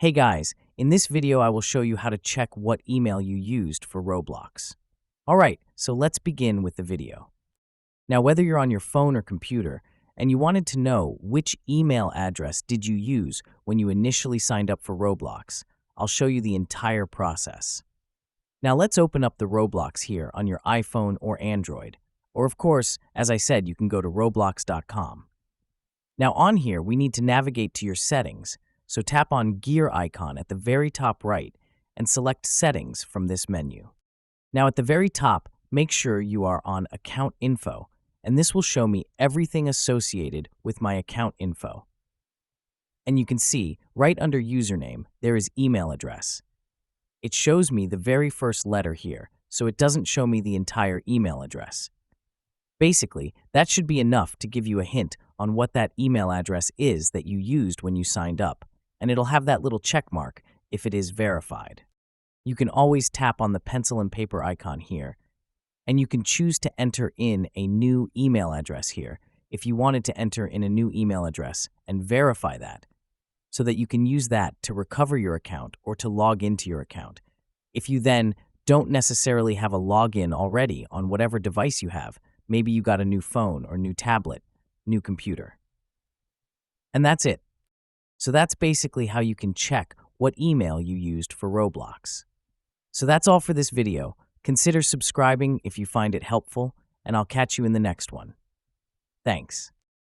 Hey guys, in this video I will show you how to check what email you used for Roblox. Alright, so let's begin with the video. Now whether you're on your phone or computer, and you wanted to know which email address did you use when you initially signed up for Roblox, I'll show you the entire process. Now let's open up the Roblox here on your iPhone or Android, or of course, as I said, you can go to roblox.com. Now on here, we need to navigate to your settings, so tap on gear icon at the very top right and select Settings from this menu. Now at the very top, make sure you are on Account Info, and this will show me everything associated with my account info. And you can see, right under username, there is email address. It shows me the very first letter here, so it doesn't show me the entire email address. Basically, that should be enough to give you a hint on what that email address is that you used when you signed up, and it'll have that little check mark if it is verified. You can always tap on the pencil and paper icon here, and you can choose to enter in a new email address here if you wanted to enter in a new email address and verify that, so that you can use that to recover your account or to log into your account. If you then don't necessarily have a login already on whatever device you have, maybe you got a new phone or new tablet, new computer. And that's it. So that's basically how you can check what email you used for Roblox. So that's all for this video. Consider subscribing if you find it helpful, and I'll catch you in the next one. Thanks.